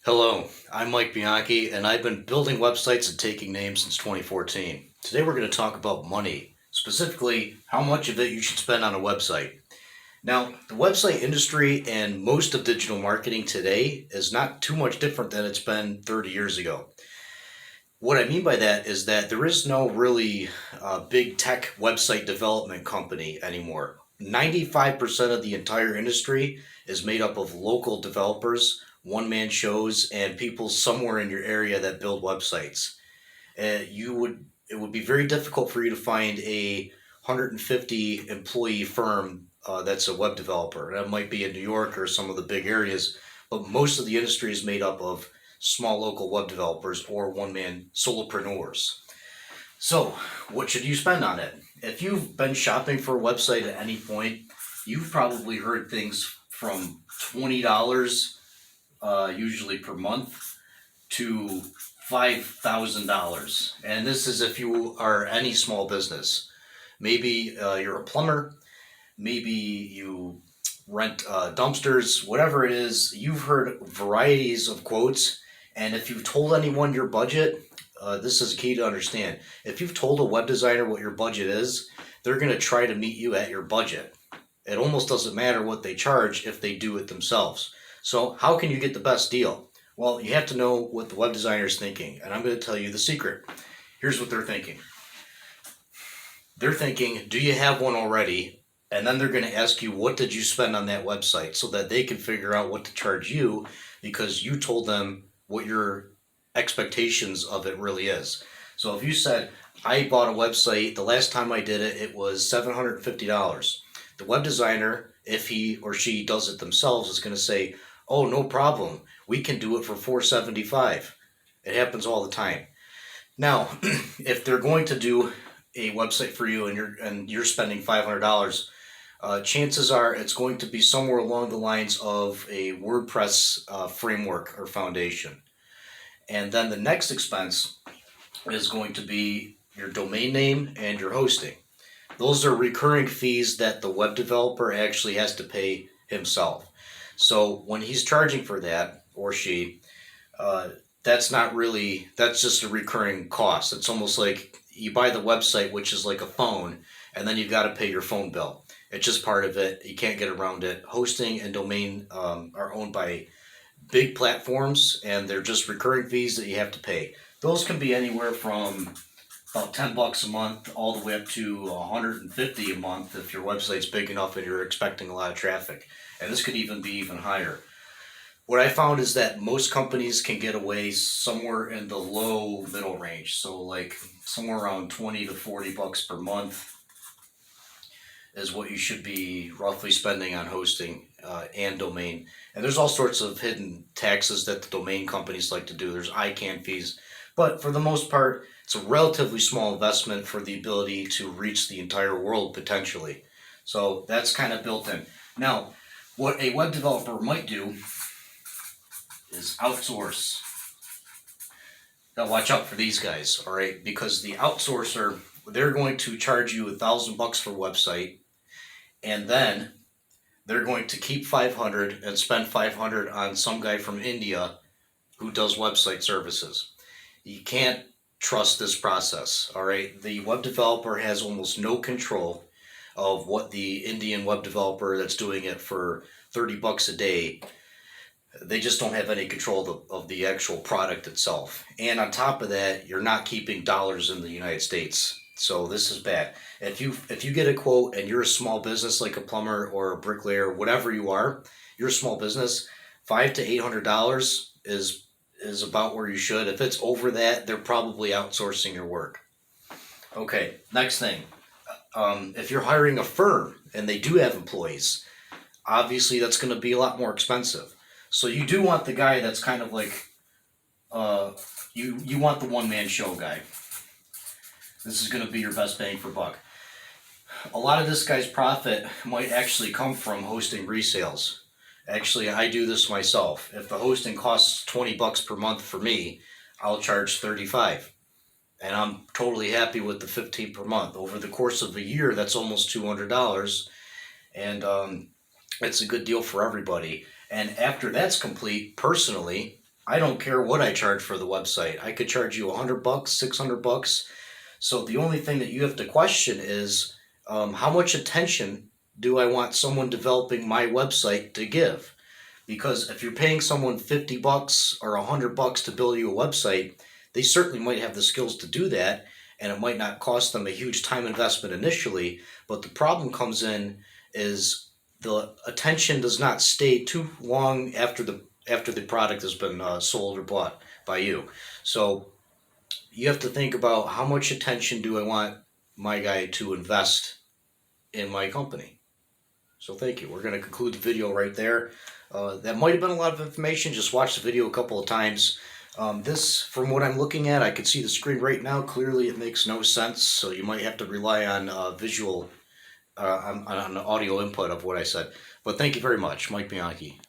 Hello, I'm Mike Bianchi, and I've been building websites and taking names since 2014. Today we're going to talk about money, specifically how much of it you should spend on a website. Now, the website industry and most of digital marketing today is not too much different than it's been 30 years ago. What I mean by that is that there is no really big tech website development company anymore. 95% of the entire industry is made up of local developers, one man shows, and people somewhere in your area that build websites. It would be very difficult for you to find a 150 employee firm that's a web developer. That might be in New York or some of the big areas, but most of the industry is made up of small local web developers or one man solopreneurs. So, what should you spend on it? If you've been shopping for a website at any point, you've probably heard things from $20 usually per month to $5,000. And this is if you are any small business. Maybe you're a plumber, maybe you rent dumpsters, whatever it is, you've heard varieties of quotes. And if you've told anyone your budget, this is key to understand. If you've told a web designer what your budget is, they're going to try to meet you at your budget. It almost doesn't matter what they charge if they do it themselves. So, how can you get the best deal? Well, you have to know what the web designer is thinking, and I'm going to tell you the secret. Here's what they're thinking. They're thinking, do you have one already? And then they're going to ask you, what did you spend on that website so that they can figure out what to charge you because you told them what your expectations of it really is. So if you said, I bought a website, the last time I did it, it was $750. The web designer, if he or she does it themselves, is going to say, oh, no problem. We can do it for $475. It happens all the time. Now, if they're going to do a website for you and you're spending $500, chances are it's going to be somewhere along the lines of a WordPress framework or foundation. And then the next expense is going to be your domain name and your hosting. Those are recurring fees that the web developer actually has to pay himself. So when he's charging for that, or she, that's not really, that's just a recurring cost. It's almost like you buy the website, which is like a phone, and then you've got to pay your phone bill. It's just part of it. You can't get around it. Hosting and domain are owned by big platforms, and they're just recurring fees that you have to pay. Those can be anywhere from about $10 a month all the way up to $150 a month if your website's big enough and you're expecting a lot of traffic. And this could even be even higher. What I found is that most companies can get away somewhere in the low middle range. So like somewhere around 20 to $40 per month is what you should be roughly spending on hosting and domain. And there's all sorts of hidden taxes that the domain companies like to do. There's ICANN fees. But for the most part, it's a relatively small investment for the ability to reach the entire world potentially. So that's kind of built in. Now, what a web developer might do is outsource. Now watch out for these guys, all right? Because the outsourcer, they're going to charge you $1,000 for a website, and then they're going to keep 500 and spend 500 on some guy from India who does website services. You can't trust this process, all right? The web developer has almost no control of what the Indian web developer that's doing it for $30 a day, they just don't have any control of the actual product itself. And on top of that, you're not keeping dollars in the United States. So this is bad. If you get a quote and you're a small business like a plumber or a bricklayer, whatever you are, you're a small business, $500 to $800 is about where you should. If it's over that, they're probably outsourcing your work. Okay, next thing. If you're hiring a firm and they do have employees, obviously that's going to be a lot more expensive. So you do want the guy that's kind of like, you want the one-man show guy. This is going to be your best bang for buck. A lot of this guy's profit might actually come from hosting resales. Actually, I do this myself. If the hosting costs $20 per month for me, I'll charge $35. And I'm totally happy with the $15 per month. Over the course of a year, that's almost $200. And it's a good deal for everybody. And after that's complete, personally, I don't care what I charge for the website. I could charge you $100, $600. So the only thing that you have to question is how much attention do I want someone developing my website to give? Because if you're paying someone $50 or $100 to build you a website, they certainly might have the skills to do that, and it might not cost them a huge time investment initially. But the problem comes in is the attention does not stay too long after the product has been sold or bought by you. So you have to think about how much attention do I want my guy to invest in my company. So thank you. We're going to conclude the video right there. That might have been a lot of information. Just watch the video a couple of times. This, from what I'm looking at, I can see the screen right now. Clearly, it makes no sense. So you might have to rely on visual, on the audio input of what I said. But thank you very much, Mike Bianchi.